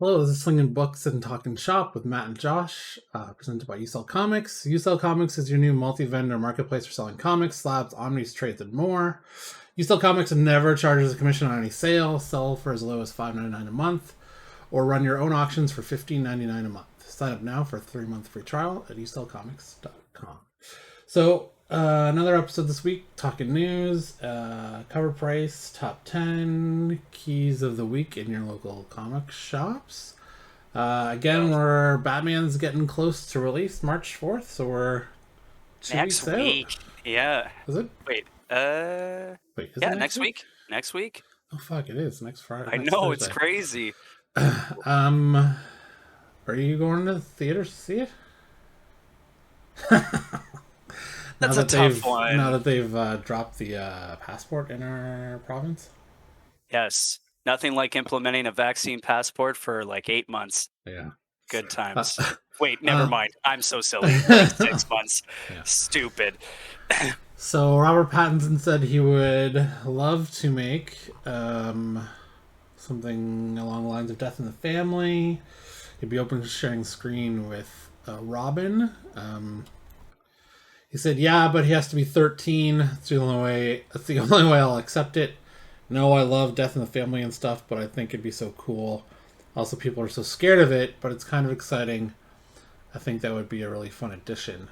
Hello, this is Slingin Books and Talkin Shop with Matt and Josh, presented by Usell Comics. Usell Comics is your new multi-vendor marketplace for selling comics, slabs, omnis, trades, and more. Usell Comics never charges a commission on any sale. Sell for as low as $5.99 a month, or run your own auctions for $15.99 a month. Sign up now for a 3-month free trial at usellcomics.com. So, another episode this week, talking news, Covrprice, top 10 keys of the week in your local comic shops. Again, Batman's getting close to release, March 4th, so we're 2 next weeks week. out. Yeah. Is it? Wait, is yeah, it next week? Next week? Oh, fuck, it is. Next Friday. I know, Thursday. It's crazy. Are you going to the theater to see it? That's a tough one. Now that they've dropped the passport in our province? Yes. Nothing like implementing a vaccine passport for like 8 months. Yeah. Good times. Wait, never mind. I'm so silly. Like 6 months. Yeah. Stupid. So Robert Pattinson said he would love to make something along the lines of Death in the Family. He'd be open to sharing screen with Robin. He said, yeah, but he has to be 13. That's the only way I'll accept it. No, I love Death in the Family and stuff, but I think it'd be so cool. Also, people are so scared of it, but it's kind of exciting. I think that would be a really fun addition.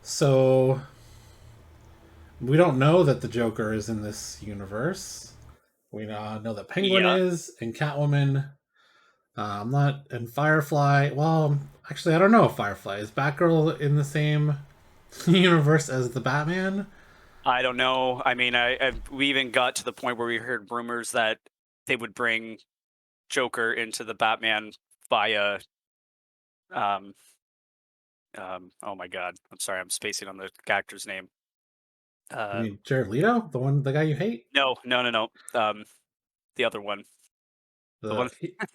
So, we don't know that the Joker is in this universe. We know that Penguin is, and Catwoman. And Firefly. Well, actually, I don't know if Firefly. Is Batgirl in the same universe as the Batman? I don't know. I mean, we even got to the point where we heard rumors that they would bring Joker into the Batman via oh my god, I'm sorry, I'm spacing on the actor's name. You mean Jared Leto, the guy you hate? No. The other one. The one...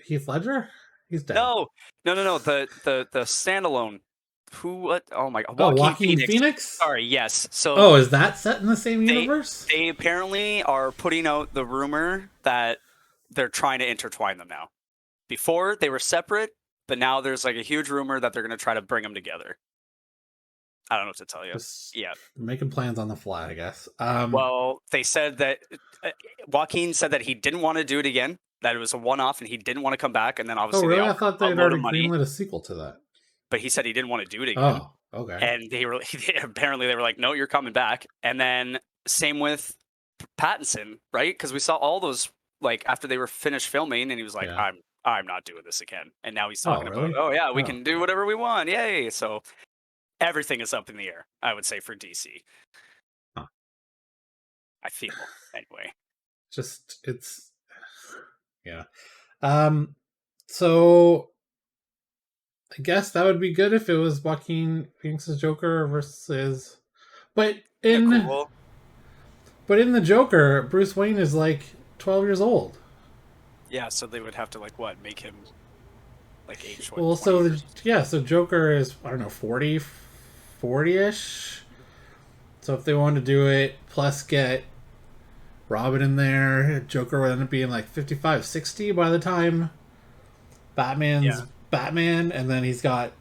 Heath Ledger? He's dead. No. The standalone. Who? What? Oh my god. Joaquin Phoenix? Sorry. Yes. So. Is that set in the same universe? They apparently are putting out the rumor that they're trying to intertwine them now. Before they were separate, but now there's like a huge rumor that they're going to try to bring them together. I don't know what to tell you. Just yeah, making plans on the fly, I guess. Well, they said that Joaquin said that he didn't want to do it again. That it was a one-off, and he didn't want to come back. And then obviously, really? I thought they'd already greenlit a sequel to that. But he said he didn't want to do it again. Oh, okay. And apparently they were like, "No, you're coming back." And then same with Pattinson, right? Because we saw all those like after they were finished filming, and he was like, "I'm not doing this again." And now he's talking about, we can do whatever we want, yay! So everything is up in the air, I would say, for DC. Huh. I feel anyway. Yeah. So I guess that would be good if it was Joaquin Phoenix's Joker versus, but in the Joker, Bruce Wayne is like 12 years old. Yeah, so they would have to make him like age. Well, so Joker is, I don't know, 40-ish. So if they wanted to do it, plus get Robin in there, Joker would end up being like 55, 60 by the time Batman's Batman, and then he's got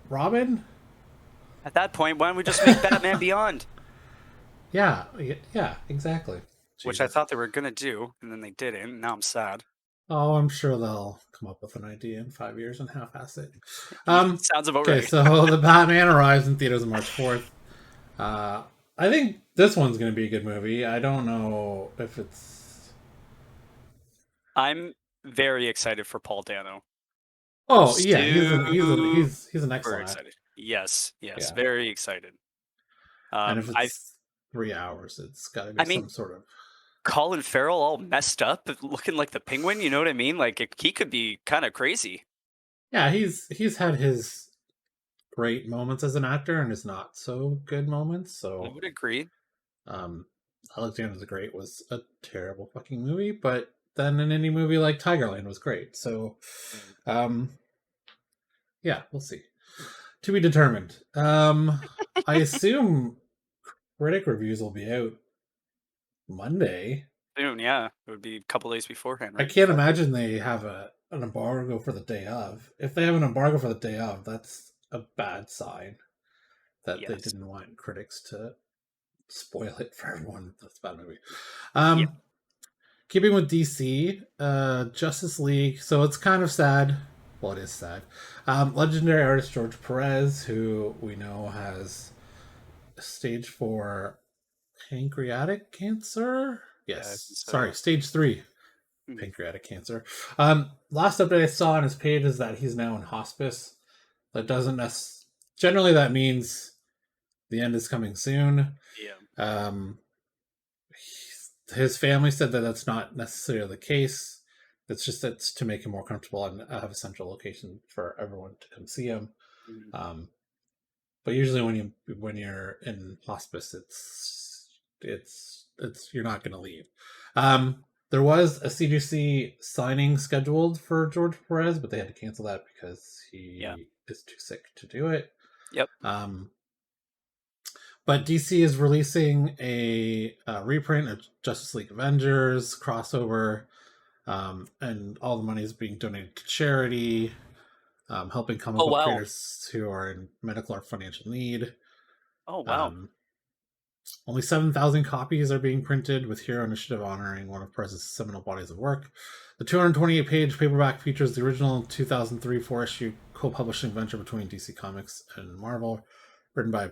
Robin. At that point, why don't we just make Batman Beyond? Yeah, exactly. Jesus. Which I thought they were going to do, and then they didn't, and now I'm sad. Oh, I'm sure they'll come up with an idea in 5 years and half-ass it. Sounds about right. Okay, so the Batman arrives in theaters on March 4th. I think this one's going to be a good movie. I don't know if it's... I'm very excited for Paul Dano. Oh, yeah, he's an excellent actor. Yes, very excited. And if it's 3 hours, it's got to be some sort of... Colin Farrell all messed up, looking like the Penguin, you know what I mean? Like, he could be kind of crazy. Yeah, he's had his great moments as an actor and his not so good moments, so... I would agree. Alexander the Great was a terrible fucking movie, but then an indie movie like Tigerland was great, so... yeah, we'll see. To be determined. I assume critic reviews will be out Monday. Soon, yeah. It would be a couple days beforehand, right? I can't imagine they have a an embargo for the day of. If they have an embargo for the day of, that's a bad sign that they Yes. didn't want critics to spoil it for everyone. That's a bad movie. Yeah. Keeping with DC, Justice League. So it's kind of sad. Well, it is sad. Legendary artist George Perez, who we know has stage 4 pancreatic cancer. Yeah. I Yes, so, sorry, yeah. stage 3 Mm. pancreatic cancer. Last update I saw on his page is that he's now in hospice. That doesn't generally that means the end is coming soon. Yeah. Um, his family said that that's not necessarily the case. It's just that's to make him more comfortable and have a central location for everyone to come see him. Mm. But usually when you're in hospice, it's you're not going to leave. There was a CGC signing scheduled for George Perez, but they had to cancel that because he is too sick to do it. Yep. But DC is releasing a reprint of Justice League Avengers crossover, and all the money is being donated to charity, helping comic Oh book wow. creators who are in medical or financial need. Oh wow. Um, Only 7,000 copies are being printed, with Hero Initiative honoring one of Perez's seminal bodies of work. The 228-page paperback features the original 2003 4-issue co-publishing venture between DC Comics and Marvel, written by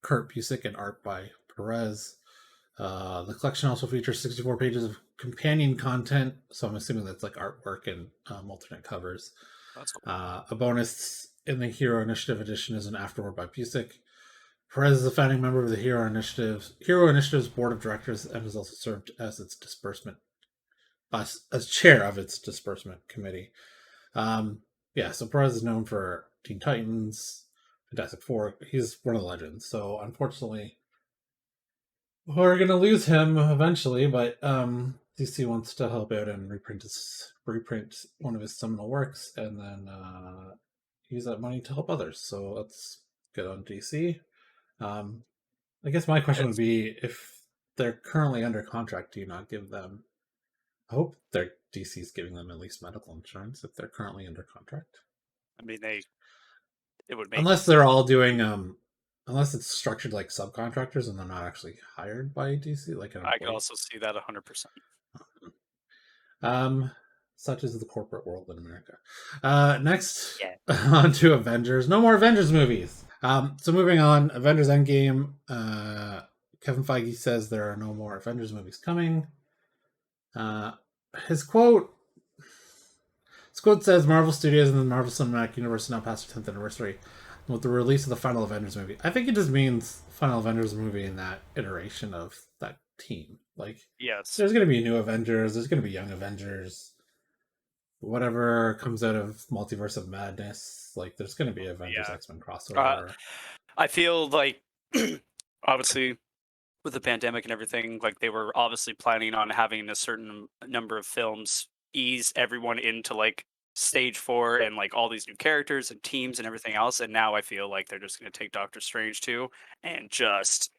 Kurt Busiek and art by Perez. The collection also features 64 pages of companion content, so I'm assuming that's like artwork and alternate covers. That's cool. A bonus in the Hero Initiative edition is an afterword by Busiek. Perez is a founding member of the Hero Initiative's board of directors and has also served as its disbursement as chair of its disbursement committee. So Perez is known for Teen Titans, Fantastic Four. He's one of the legends. So unfortunately, we're gonna lose him eventually. But DC wants to help out and reprint one of his seminal works, and then use that money to help others. So that's good on DC. I guess my question would be, if they're currently under contract, do you not give them? I hope their DC's giving them at least medical insurance if they're currently under contract. I mean, it would make Unless they're all doing unless it's structured like subcontractors and they're not actually hired by DC, like an employee. I could also see that 100%. Such is the corporate world in America. Next, on to Avengers. No more Avengers movies. So moving on, Avengers Endgame. Kevin Feige says there are no more Avengers movies coming. His quote says Marvel Studios and the Marvel Cinematic Universe now past their 10th anniversary with the release of the final Avengers movie. I think it just means final Avengers movie in that iteration of that team. Like, yes, there's going to be new Avengers, there's going to be young Avengers, whatever comes out of Multiverse of Madness. Like, there's going to be Avengers X-Men crossover. I feel like, obviously, with the pandemic and everything, like they were obviously planning on having a certain number of films ease everyone into like stage 4 and like all these new characters and teams and everything else. And now I feel like they're just going to take Doctor Strange 2 and just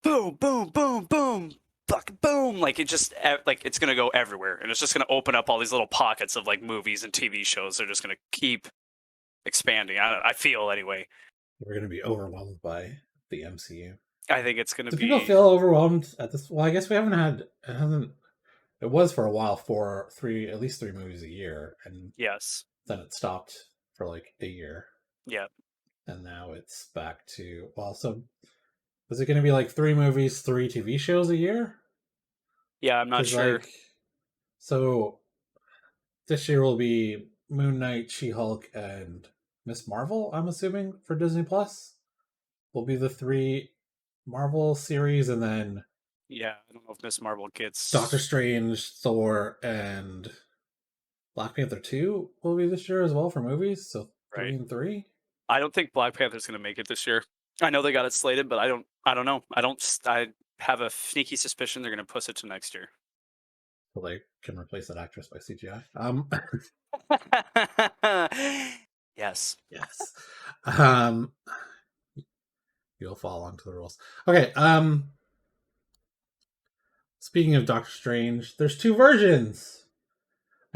boom, boom, boom, boom, fucking boom. Like it just like it's going to go everywhere, and it's just going to open up all these little pockets of like movies and TV shows. They're just going to keep expanding. I feel anyway. We're going to be overwhelmed by the MCU. I think it's going to be. Do people feel overwhelmed at this? Well, I guess we haven't had. It was for a while at least three movies a year, and yes, then it stopped for like a year. Yeah, and now it's back to So, is it going to be like 3 movies, 3 TV shows a year? Yeah, I'm not sure. So this year will be Moon Knight, She-Hulk, and Miss Marvel. I'm assuming for Disney Plus will be the 3 Marvel series, and then I don't know if Miss Marvel gets Doctor Strange, Thor, and Black Panther 2 will be this year as well for movies. So 3 and 3. I don't think Black Panther's going to make it this year. I know they got it slated, but I don't know. I have a sneaky suspicion they're going to push it to next year. So they can replace that actress by CGI. Yes. You'll fall onto the rules. Okay. Speaking of Doctor Strange, there's 2 versions.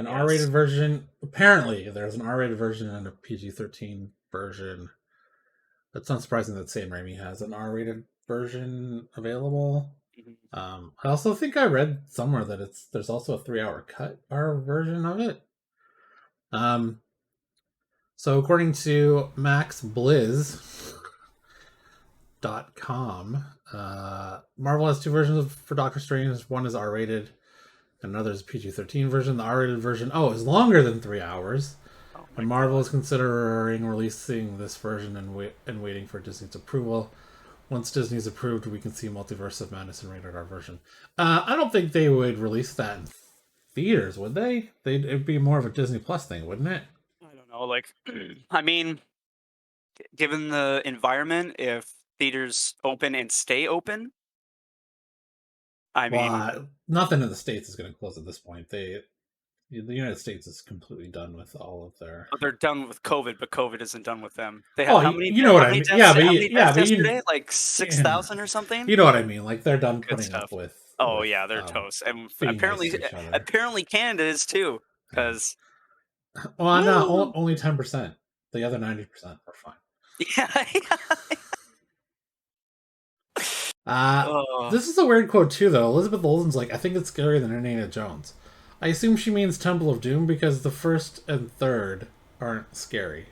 An R-rated version. Apparently, there's an R-rated version and a PG-13 version. That's not surprising that Sam Raimi has an R-rated version available. I also think I read somewhere that there's also a 3-hour cut R version of it. So according to MaxBlizz.com, Marvel has 2 versions for Doctor Strange. One is R-rated, and another is PG-13 version. The R-rated version, is longer than 3 hours. And Marvel is considering releasing this version and waiting for Disney's approval. Once Disney's approved, we can see Multiverse of Madness and rated R version. I don't think they would release that in theaters, would they? It'd be more of a Disney Plus thing, wouldn't it? I don't know. Like, I mean, given the environment, if theaters open and stay open, nothing in the States is going to close at this point. The United States is completely done with all of their. They're done with COVID, but COVID isn't done with them. They have how many? You know what I mean? How many deaths yesterday? Like 6,000 or something. You know what I mean? Like they're done putting up with. Oh yeah, they're toast, and apparently Canada is too. Because no, only 10%. The other 90% are fine. Yeah. This is a weird quote too, though. Elizabeth Olsen's like, I think it's scarier than Indiana Jones. I assume she means Temple of Doom because the first and third aren't scary.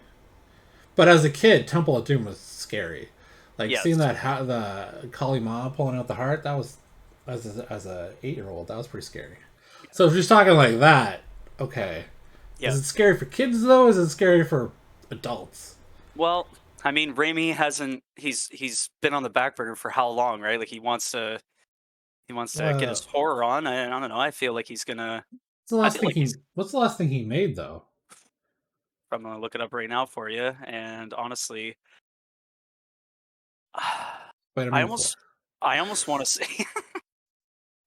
But as a kid, Temple of Doom was scary. Like seeing that the Kali Ma pulling out the heart, that was as a 8-year-old, that was pretty scary. So if she's talking like that, okay. Yeah. Is it scary for kids though? Or is it scary for adults? Well, I mean, Raimi hasn't. He's been on the back burner for how long, right? Like he wants to get his horror on. I don't know. I feel like he's gonna. What's the last thing he made though? I'm gonna look it up right now for you. And honestly, I almost want to say.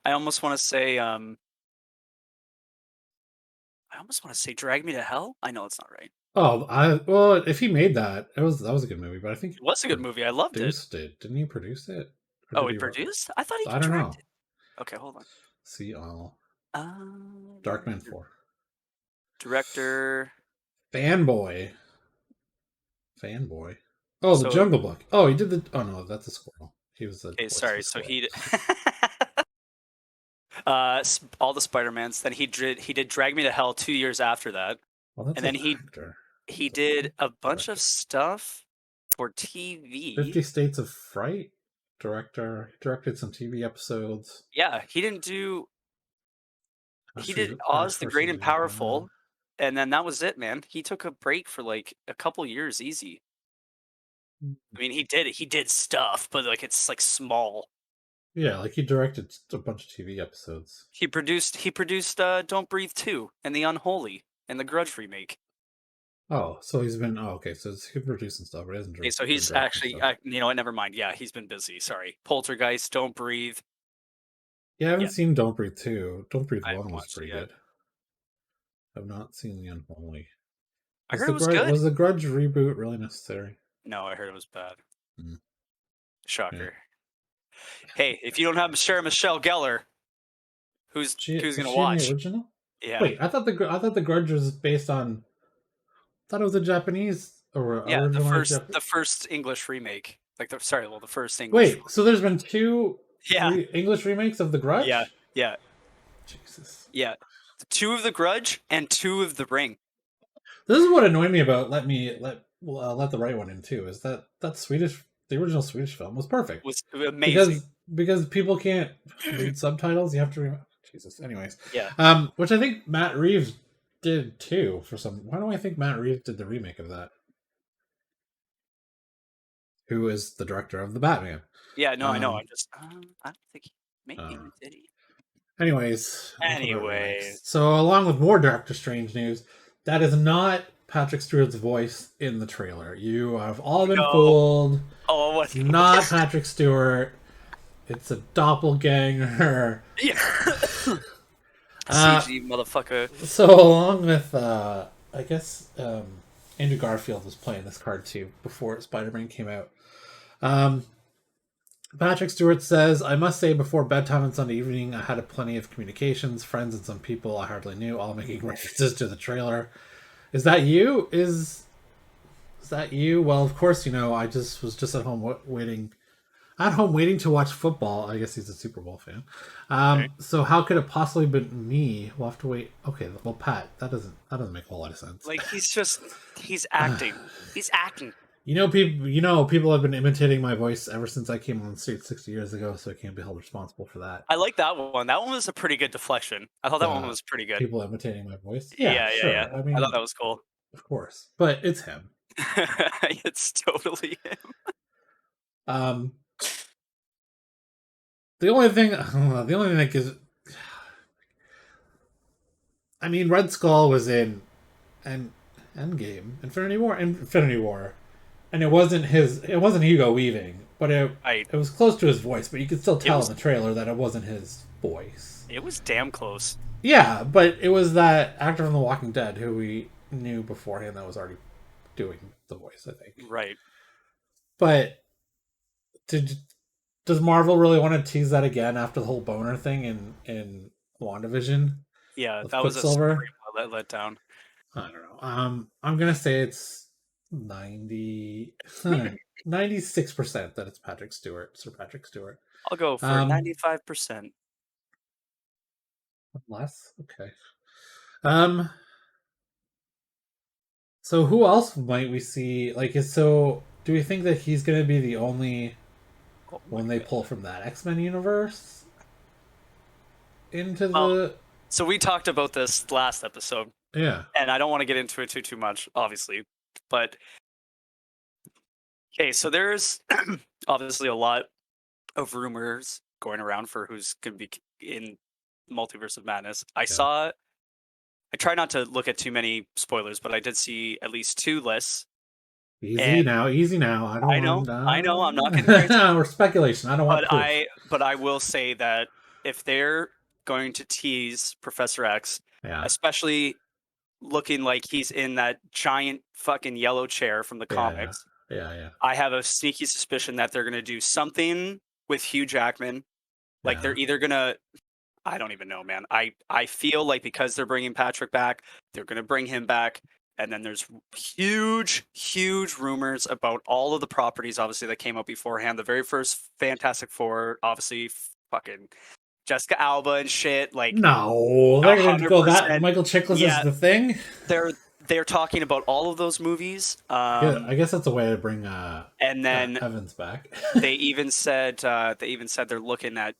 I almost want to say Drag Me to Hell. I know it's not right. Well, if he made that was a good movie, but I think it was a good movie. I loved it. Didn't he produce it? He produced? I thought he directed. I don't know. Okay, hold on. See all. Darkman 4. Director. Fanboy. Oh, The Jungle Book. Oh, he did the. Oh no, that's a squirrel. He was the. Okay, sorry. So he. All the Spider-Mans. Then he did Drag Me to Hell 2 years after that, and then he did a bunch of stuff for TV. 50 States of Fright. Director. He directed some TV episodes. Yeah, he didn't do. He did Oz the Great and Powerful, and then that was it, man. He took a break for like a couple years, easy. I mean, he did stuff, but like it's like small. Yeah, like he directed a bunch of TV episodes. He produced Don't Breathe 2 and The Unholy and the Grudge remake. Oh, so he's been okay. So he's producing stuff, but he hasn't. Okay, so he's actually, you know what? Never mind. Yeah, he's been busy. Sorry, Poltergeist, Don't Breathe. Yeah, I haven't seen Don't Breathe 2. Don't Breathe 1 was pretty good. I've not seen The Unholy. I heard it was good. Was the Grudge reboot really necessary? No, I heard it was bad. Shocker. Yeah. Hey, if you don't have Sarah Michelle Gellar, who's going to watch? The original? Yeah. Wait, I thought the Grudge was based on. I thought it was a Japanese or the first English remake. Like the first English. Wait, so there's been 2 English remakes of The Grudge? Yeah. Jesus. Yeah. 2 of The Grudge and 2 of The Ring. This is what annoyed me about Let the Right One In too. Is that the original Swedish film was perfect. It was amazing. Because people can't read subtitles. You have to Jesus. Anyways. Yeah. Which I think Matt Reeves did too why do I think Matt Reeves did the remake of that? Who is the director of the Batman? Yeah, no, I know. I'm just I don't think did he? Anyways. Anyways. So along with more Doctor Strange news, that is not Patrick Stewart's voice in the trailer. You have all been fooled. Oh, what? It's not Patrick Stewart. It's a doppelganger. Yeah. CG motherfucker. So along with I guess Andrew Garfield was playing this card too before Spider-Man came out. Patrick Stewart says, I must say before bedtime on Sunday evening, I had a plenty of communications, friends, and some people I hardly knew, all making references to the trailer. Is that you? Is that you? Well, of course, I just was just at home waiting. At home waiting to watch football. I guess he's a Super Bowl fan. Right? So how could it possibly been me? We'll have to wait. Okay, well, Pat, that doesn't make a whole lot of sense. Like he's acting. He's acting. People have been imitating my voice ever since I came on the street 60 years ago, so I can't be held responsible for that. I like that one. That one was a pretty good deflection. I thought that one was pretty good. People imitating my voice. Yeah, Sure. yeah. I mean, I thought that was cool. of course, but it's him. It's totally him. The only thing that gives, I mean, Red Skull was in Endgame, Infinity War, and it wasn't Hugo Weaving, but it was close to his voice, but you could still tell in the trailer that it wasn't his voice. It was damn close. Yeah, but it was that actor from The Walking Dead who we knew beforehand that was already doing the voice, I think. Right. But does Marvel really want to tease that again after the whole boner thing in WandaVision? Yeah, that was a let down. I don't know. I'm gonna say it's 96% that it's Sir Patrick Stewart. I'll go for 95%. Less? Okay. So who else might we see? Do we think that he's gonna be the only one they pull from that X-Men universe into the? So we talked about this last episode. Yeah. And I don't want to get into it too much, obviously. But okay, so there's obviously a lot of rumors going around for who's going to be in Multiverse of Madness. I try not to look at too many spoilers, but I did see at least 2 lists. Easy now. I know. I'm not getting crazy. We're speculation. I don't want proof. But I will say that if they're going to tease Professor X, especially looking like he's in that giant fucking yellow chair from the comics. Yeah. I have a sneaky suspicion that they're going to do something with Hugh Jackman. Like they're either going to, I don't even know, man. I feel like because they're bringing Patrick back, they're going to bring him back. And then there's huge rumors about all of the properties, obviously, that came out beforehand. The very first Fantastic Four, obviously, fucking Jessica Alba and shit. Like, no, they're going to go that Michael Chiklis is the thing. They're talking about all of those movies. I guess that's a way to bring and then Evans back. they even said they're looking at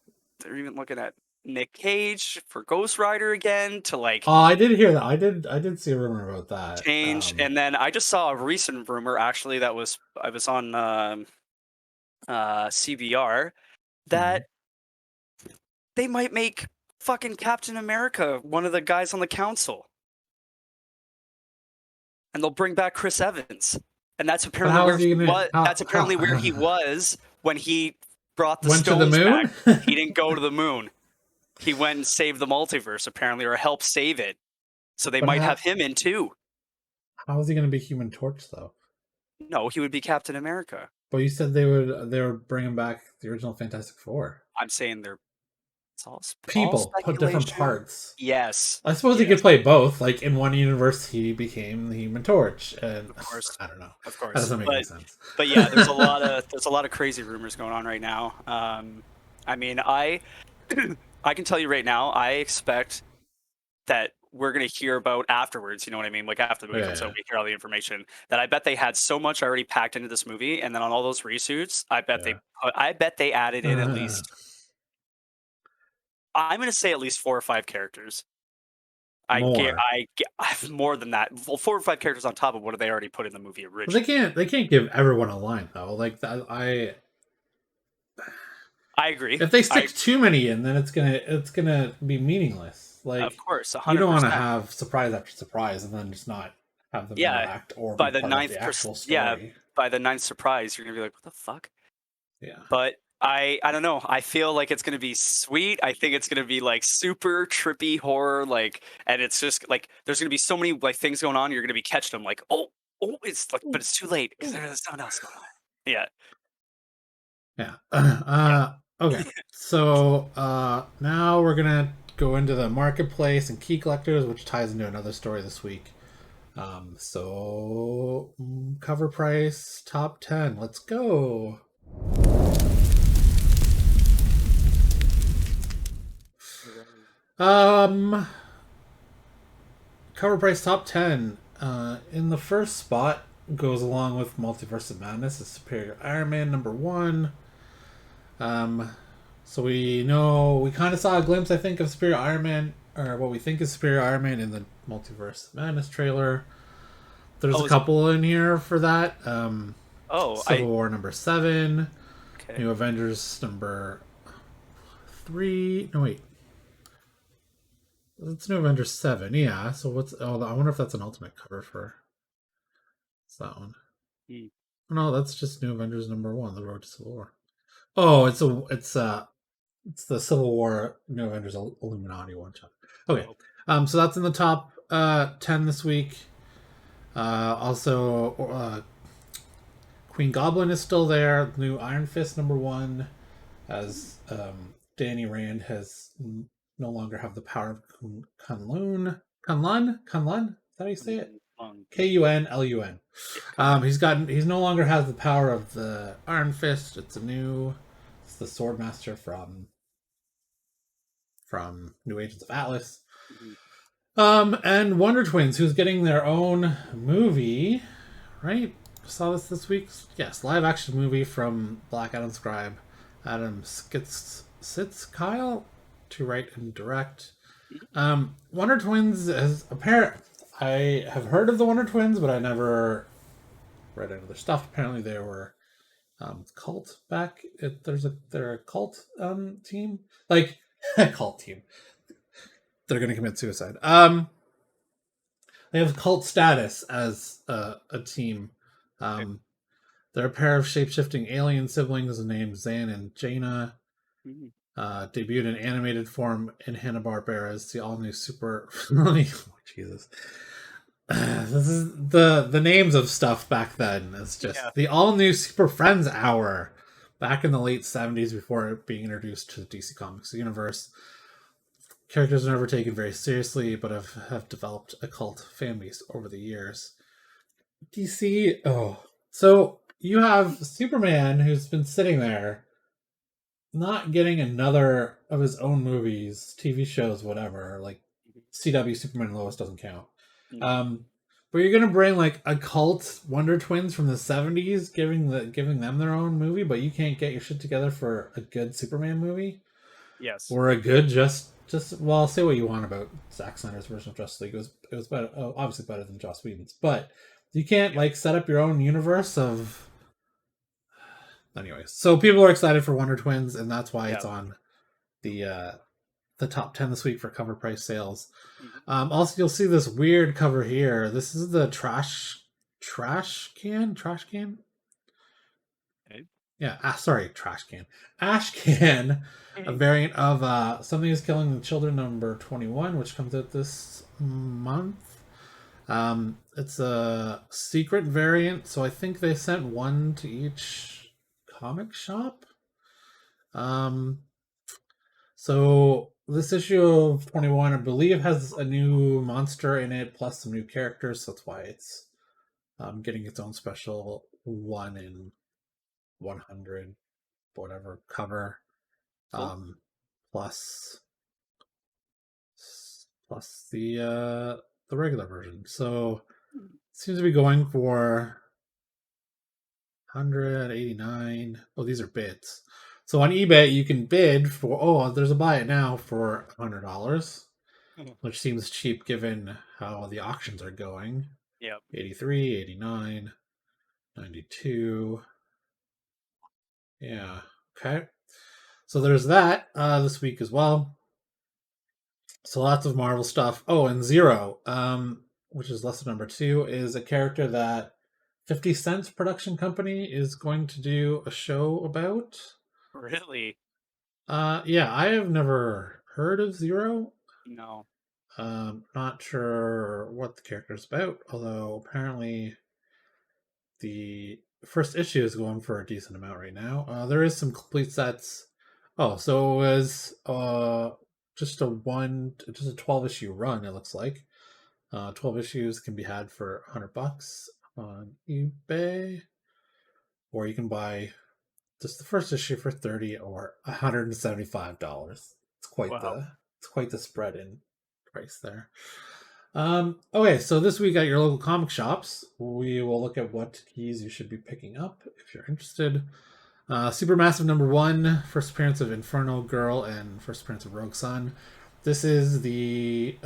Nick Cage for Ghost Rider again to like. Oh, I did hear that. I did see a rumor about that change, and then I just saw a recent rumor actually I was on CBR that they might make fucking Captain America one of the guys on the council, and they'll bring back Chris Evans, and that's apparently where he was when he brought the stones back. He didn't go to the moon. He went and saved the multiverse, apparently, or helped save it. So they might have him in too. How is he going to be Human Torch, though? No, he would be Captain America. But you said they would bring him back the original Fantastic Four. I'm saying it's all people put different parts. Yes. I suppose he could play both. Like in one universe, he became the Human Torch, and of course, I don't know. Of course, that doesn't make any sense. But yeah, there's a lot of crazy rumors going on right now. I mean, I can tell you right now, I expect that we're going to hear about afterwards. You know what I mean? Like after the movie comes out, we hear all the information that I bet they had so much already packed into this movie. And then on all those reshoots, I bet they added in at least, I'm going to say at least 4 or 5 characters. More than that. Well, 4 or 5 characters on top of what they already put in the movie originally. They can't give everyone a line though. Like I agree. If they stick too many in, then it's gonna be meaningless. Like, of course, 100%. You don't want to have surprise after surprise and then just not have them interact or by the ninth by the 9th surprise, you're gonna be like, what the fuck? Yeah. But I don't know. I feel like it's gonna be sweet. I think it's gonna be like super trippy horror, like, and it's just like there's gonna be so many like things going on. You're gonna be catching them like, oh, it's like, but it's too late because there's something else going on. Yeah. Yeah. Okay. So now we're gonna go into the marketplace and key collectors, which ties into another story this week. Cover price top 10. Let's go. Um, Cover price top 10. In the first spot goes along with Multiverse of Madness, is Superior Iron Man #1. Um, so we kind of saw a glimpse, I think, of Superior Iron Man, or what we think is Superior Iron Man in the Multiverse of Madness trailer. There's a couple in here for that. Civil War #7, okay. New Avengers #3. No, wait. It's New Avengers 7, yeah. So what's... Oh, I wonder if that's an ultimate cover for... What's that one? No, that's just New Avengers #1, The Road to Civil War. Oh, it's the Civil War New Avengers Illuminati one shot. Okay. So that's in the top 10 this week. Also, Queen Goblin is still there. New Iron Fist #1, as Danny Rand has no longer have the power of Kunlun. Kunlun? Is that how you say it? Kunlun. He's no longer has the power of the Iron Fist. It's the Swordmaster from New Agents of Atlas. And Wonder Twins, who's getting their own movie, right? Saw this week. Yes, live action movie from Black Adam scribe Adam Kyle to write and direct. Wonder Twins is apparent. I have heard of the Wonder Twins, but I never read any of their stuff. Apparently, they were cult back. They're a cult team, like a cult team. They're going to commit suicide. They have cult status as a team. They're a pair of shape-shifting alien siblings named Zan and Jaina. Debuted in animated form in Hanna-Barbera's the all-new Super... oh, Jesus. This is the names of stuff back then. It's just the all-new Super Friends Hour back in the late 70s before it being introduced to the DC Comics universe. Characters are never taken very seriously, but have developed a cult fan base over the years. DC... Oh. So you have Superman, who's been sitting there not getting another of his own movies, TV shows, whatever. Like CW Superman and Lois doesn't count. But you're gonna bring like a cult Wonder Twins from the 70s, giving them their own movie, but you can't get your shit together for a good Superman movie. Yes. Or a good well, say what you want about Zack Snyder's version of Justice League. It was better, obviously better than Joss Whedon's, but you can't like set up your own universe of... Anyways, so people are excited for Wonder Twins, and that's why it's on the top 10 this week for cover price sales. Also, you'll see this weird cover here. This is the trash can. Yeah, sorry, trash can. Ash can, a variant of Something is Killing the Children #21, which comes out this month. It's a secret variant, so I think they sent one to each comic shop. So this issue of 21, I believe, has a new monster in it, plus some new characters, so that's why it's getting its own special 1 in 100 whatever cover. Cool. Plus the regular version. So it seems to be going for 189. Oh, these are bids. So on eBay, you can bid for... there's a buy it now for $100, which seems cheap given how the auctions are going. 83, 89, 92. Yeah. Okay. So there's that this week as well. So lots of Marvel stuff. Oh, and Zero, which is lesson #2, is a character that 50 Cent's production company is going to do a show about. Really? Yeah, I have never heard of Zero. No. Not sure what the character's about, although apparently the first issue is going for a decent amount right now. There is some complete sets. Oh, so it was just a 12 issue run. It looks like 12 issues can be had for $100 on eBay, or you can buy just the first issue for 30 or $175. Wow. It's quite the spread in price there. Okay, so this week at your local comic shops, we will look at what keys you should be picking up if you're interested. Supermassive #1, first appearance of Inferno Girl and first appearance of Rogue Sun. This is the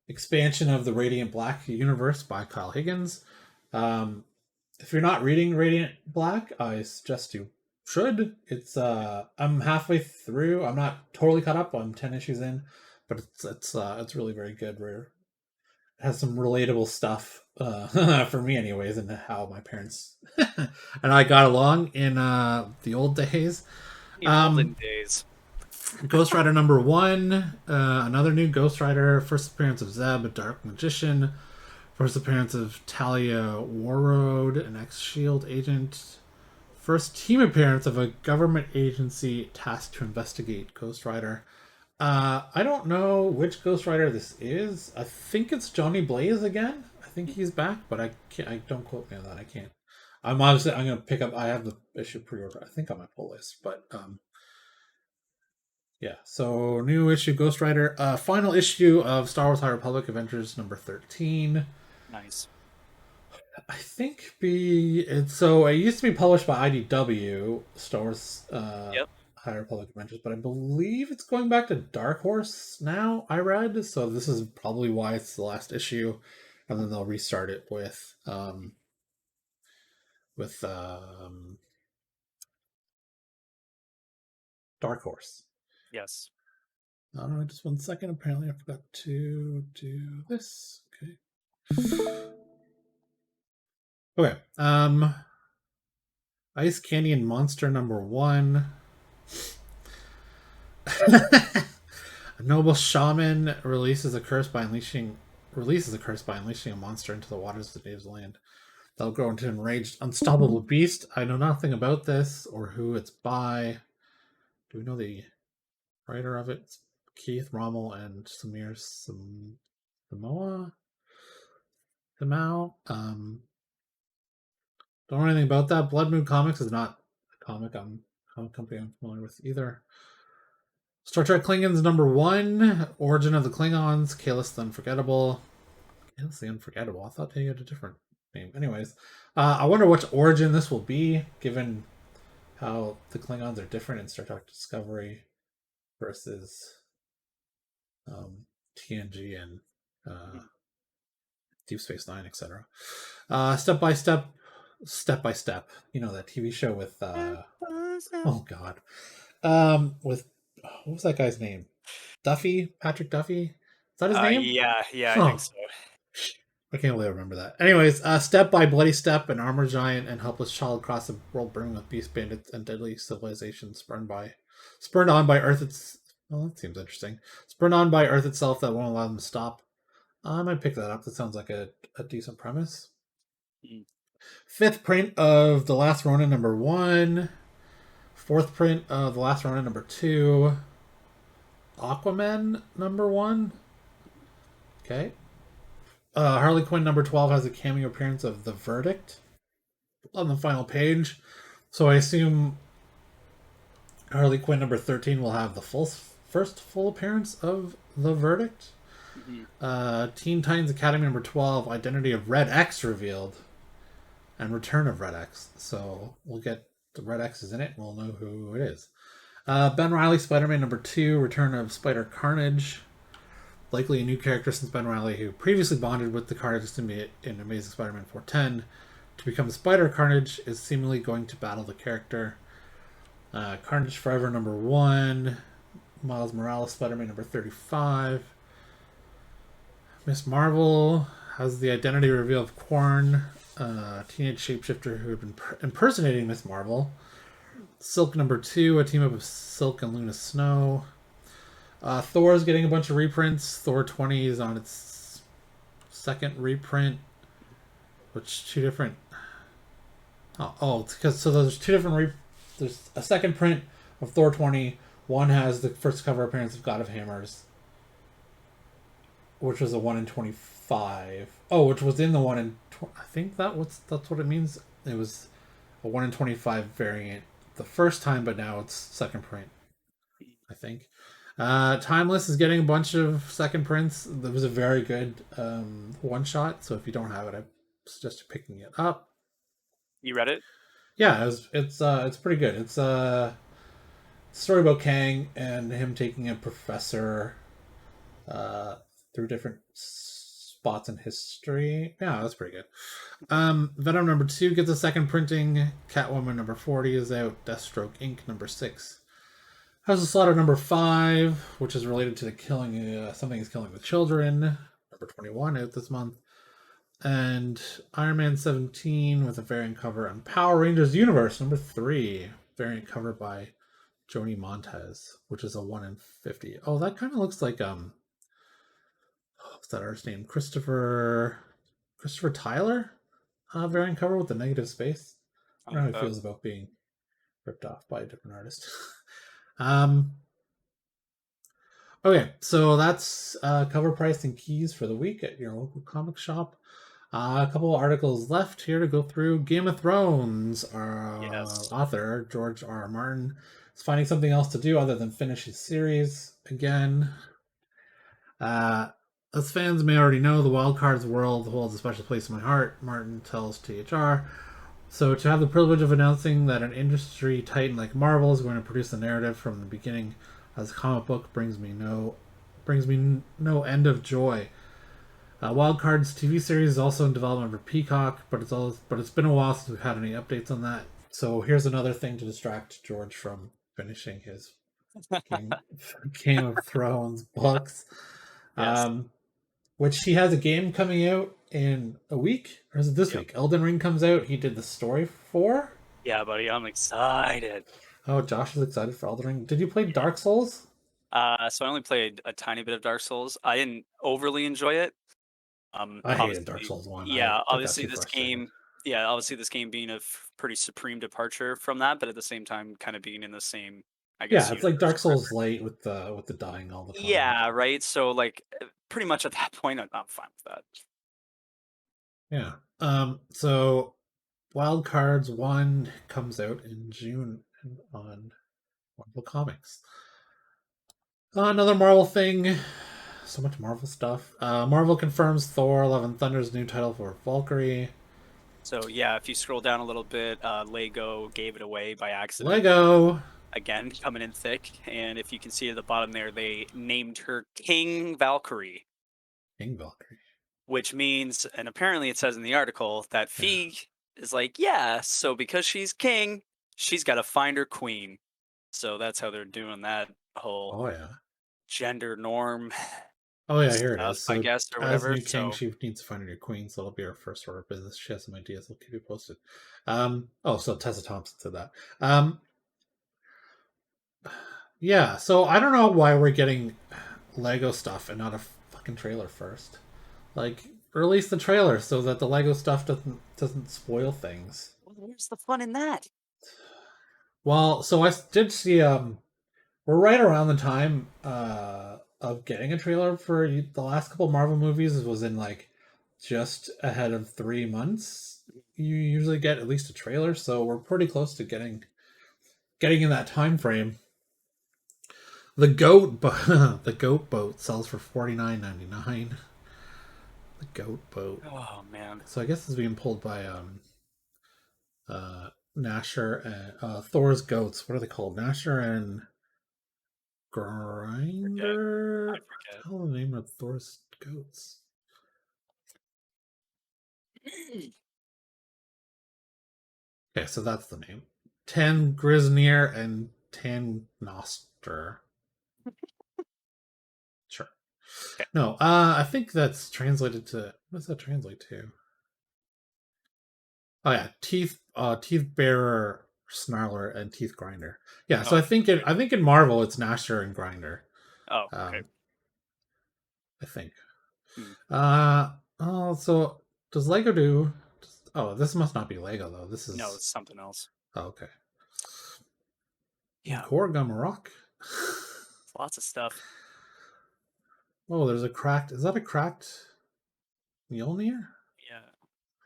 expansion of the Radiant Black universe by Kyle Higgins. If you're not reading Radiant Black, I suggest you should. It's I'm halfway through. I'm not totally caught up. I'm 10 issues in, but it's really very good. It has some relatable stuff for me, anyways, and how my parents and I got along in the old days. The olden days. Ghost Rider #1, another new Ghost Rider. First appearance of Zeb, a dark magician. First appearance of Talia Warroad, an ex-SHIELD agent. First team appearance of a government agency tasked to investigate Ghost Rider. I don't know which Ghost Rider this is. I think it's Johnny Blaze again. I think he's back, but I can't. I don't quote me on that. I can't. I'm gonna pick up. I have the issue pre-order. I think on my pull list, but yeah. So new issue Ghost Rider. Final issue of Star Wars High Republic Adventures #13. Nice. I think it used to be published by IDW, Star Wars High Republic Adventures, but I believe it's going back to Dark Horse now, I read, so this is probably why it's the last issue, and then they'll restart it with Dark Horse. Yes. Just 1 second. Apparently I forgot to do this. Okay. Ice Canyon Monster #1. A noble shaman releases a curse by unleashing a monster into the waters of the native's land. They'll grow into an enraged, unstoppable beast. I know nothing about this or who it's by. Do we know the writer of it? It's Keith Rommel and Samir Samoa. Don't know anything about that. Blood Moon Comics is not a comic company I'm familiar with either. Star Trek Klingons #1, Origin of the Klingons, Kahless the Unforgettable. Kahless the Unforgettable. I thought they had a different name. Anyways, I wonder which origin this will be, given how the Klingons are different in Star Trek Discovery versus TNG and Deep Space Nine, etc. Step by step. You know that TV show with oh god, with what was that guy's name? Patrick Duffy. Is that his name? Yeah, I think so. I can't really remember that. Anyways, Step by Bloody Step, an armor giant and helpless child cross a world brimming with beast bandits and deadly civilizations spurned on by Earth. Well, that seems interesting. Spurned on by Earth itself that won't allow them to stop. I might pick that up. That sounds like a decent premise. Mm. 5th print of The Last Ronin #1. 4th print of The Last Ronin #2. Aquaman #1. Okay. Harley Quinn #12 has a cameo appearance of The Verdict on the final page. So I assume Harley Quinn #13 will have the first full appearance of The Verdict. Mm-hmm. Teen Titans Academy #12, Identity of Red X revealed, and Return of Red X. So we'll get the Red X is in it, and we'll know who it is. Ben Reilly Spider-Man #2, Return of Spider Carnage. Likely a new character since Ben Reilly, who previously bonded with the Carnage symbiote in Amazing Spider-Man 410 to become Spider Carnage, is seemingly going to battle the character. Carnage Forever #1, Miles Morales Spider-Man #35. Miss Marvel has the identity reveal of Quarn, teenage shapeshifter who had been impersonating Miss Marvel. Silk #2, a team up of Silk and Luna Snow. Thor's getting a bunch of reprints. Thor 20 is on its 2nd reprint, which 2 different because so there's two different. There's a second print of Thor 20. One has the first cover appearance of God of Hammers, which was a 1 in 25. Oh, which was in the 1 in. I think that's what it means. It was a 1 in 25 variant the first time, but now it's second print, I think. Timeless is getting a bunch of second prints. There was a very good one shot, so if you don't have it, I suggest you picking it up. You read it? Yeah, it's pretty good. It's a story about Kang and him taking a professor uh, through different spots in history. Yeah, that's pretty good. Venom number 2 gets a second printing. Catwoman number 40 is out. Deathstroke Inc. number 6 has a slaughter number 5, which is related to the killing. Something is killing the children. Number 21 out this month. And Iron Man 17 with a variant cover on Power Rangers Universe number 3, variant cover by Joni Montez, which is a 1 in 50. Oh, that kind of looks like what's that artist's name? Christopher Tyler variant cover with the negative space. I don't know how he feels about being ripped off by a different artist. Okay, so that's Covrprice and keys for the week at your local comic shop. A couple of articles left here to go through. Game of Thrones, our author, George R. R. Martin, is finding something else to do other than finish his series again. As fans may already know, the Wildcards world holds a special place in my heart, Martin tells THR. So to have the privilege of announcing that an industry titan like Marvel is going to produce the narrative from the beginning as a comic book brings me no end of joy. Wildcards TV series is also in development for Peacock, but it's been a while since we've had any updates on that. So here's another thing to distract George from finishing his Game of Thrones books. Yes. Which he has a game coming out in a week, or is it this week? Elden Ring comes out. He did the story for. Yeah, buddy, I'm excited. Oh, Josh is excited for Elden Ring. Did you play Dark Souls? So I only played a tiny bit of Dark Souls. I didn't overly enjoy it. I hated Dark Souls 1. Yeah, obviously this game. Yeah, obviously this game being a pretty supreme departure from that, but at the same time, kind of being in the same. I guess. Yeah, it's like Dark Souls light with the dying all the time. Yeah, right. So like, pretty much at that point, I'm fine with that. Yeah. So, Wild Cards 1 comes out in June on Marvel Comics. Another Marvel thing. So much Marvel stuff. Marvel confirms Thor: Love and Thunder's new title for Valkyrie. So yeah, if you scroll down a little bit, Lego gave it away by accident. Lego again coming in thick, and if you can see at the bottom there, they named her King Valkyrie. King Valkyrie. Which means, and apparently it says in the article that Feig is like, yeah, so because she's king, she's got to find her queen. So that's how they're doing that whole gender norm. Oh yeah, here it is. So I guess, or whatever. As new king, she needs to find a new queen, so it'll be her first order of business. She has some ideas. I'll keep you posted. So Tessa Thompson said that. Yeah, so I don't know why we're getting Lego stuff and not a fucking trailer first. Like, release the trailer so that the Lego stuff doesn't spoil things. Where's the fun in that? Well, so I did see we're right around the time of getting a trailer for the last couple Marvel movies. It was in like just ahead of 3 months. You usually get at least a trailer, so we're pretty close to getting in that time frame. The goat boat sells for $49.99. The goat boat. Oh man! So I guess it's being pulled by Nasher and Thor's goats. What are they called? Nasher and Grinder. I forget. What the name of Thor's goats? Okay, so that's the name. Tan Grisnir and Tan Noster. Sure. Okay. No, I think that's translated to. What does that translate to? Oh yeah, teeth bearer, snarler, and teeth grinder. Yeah, so I think in Marvel it's Nasher and Grinder. Oh, okay. I think. So does Lego do? Oh, this must not be Lego though. This is No, it's something else. Oh, okay. Yeah, Core Gumrock. lots of stuff. Oh, there's a cracked. Is that a cracked Mjolnir? Yeah.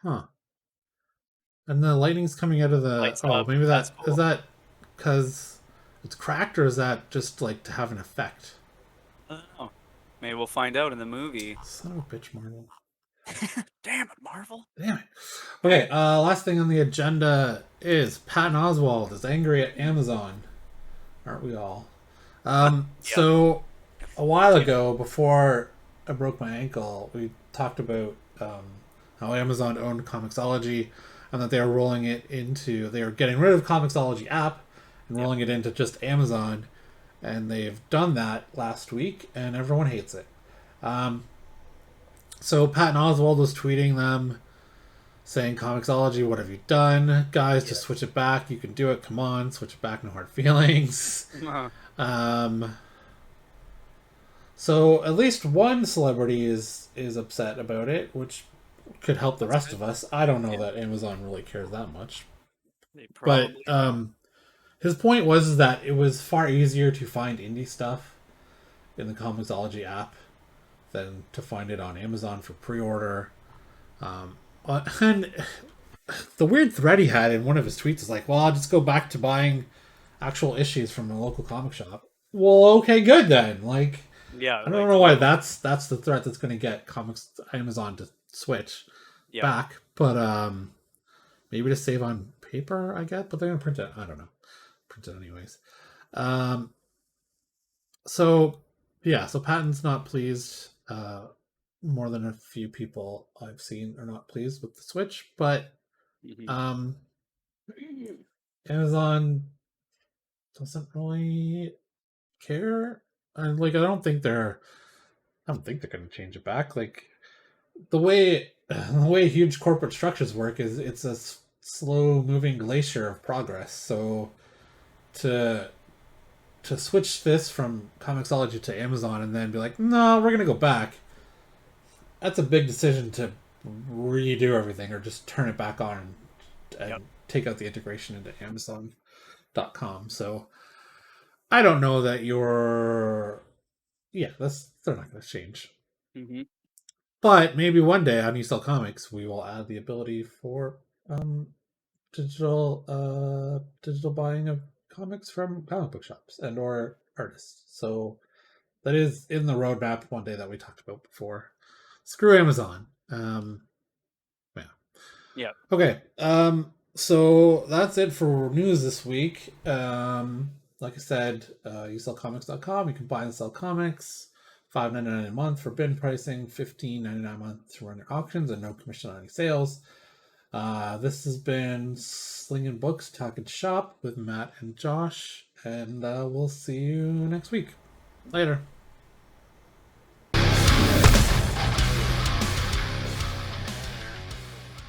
Huh. And the lightning's coming out of the. Lights Oh, up. maybe That's that cool. is that because it's cracked, or is that just like to have an effect? Oh, maybe we'll find out in the movie. Son of a bitch, Marvel. Damn it, Marvel. Damn it. Okay, last thing on the agenda is Patton Oswalt is angry at Amazon. Aren't we all? So a while ago, before I broke my ankle, we talked about how Amazon owned Comixology and that they were getting rid of Comixology app and rolling it into just Amazon. And they've done that last week, and everyone hates it. So Patton Oswalt was tweeting them saying, Comixology, what have you done? Guys, just switch it back. You can do it. Come on, switch it back. No hard feelings. So at least one celebrity is upset about it, which could help the rest of us. I don't know that Amazon really cares that much. They probably But his point was that it was far easier to find indie stuff in the Comixology app than to find it on Amazon for pre-order. And the weird thread he had in one of his tweets is like, well, I'll just go back to buying actual issues from a local comic shop. Well, okay, good then. Like, I don't know why that's the threat that's going to get Amazon to switch back, but maybe to save on paper, I guess. But they're going to print it. I don't know. Print it anyways. So Patton's not pleased. More than a few people I've seen are not pleased with the switch, but Amazon doesn't really care. And like, I don't think they're going to change it back. Like the way huge corporate structures work is it's a slow moving glacier of progress. So to switch this from Comixology to Amazon and then be like, no, we're gonna go back. That's a big decision to redo everything or just turn it back on and take out the integration into Amazon.com. So I don't know that they're not going to change. But maybe one day on You Sell Comics, we will add the ability for digital buying of comics from comic book shops and or artists. So that is in the roadmap one day that we talked about before. Screw Amazon. Yeah. Okay. So that's it for news this week. Like I said, yousellcomics.com. You can buy and sell comics. $5.99 a month for bin pricing, $15.99 a month to run your auctions, and no commission on any sales. This has been Slingin Books Talkin Shop with Matt and Josh, and we'll see you next week. Later.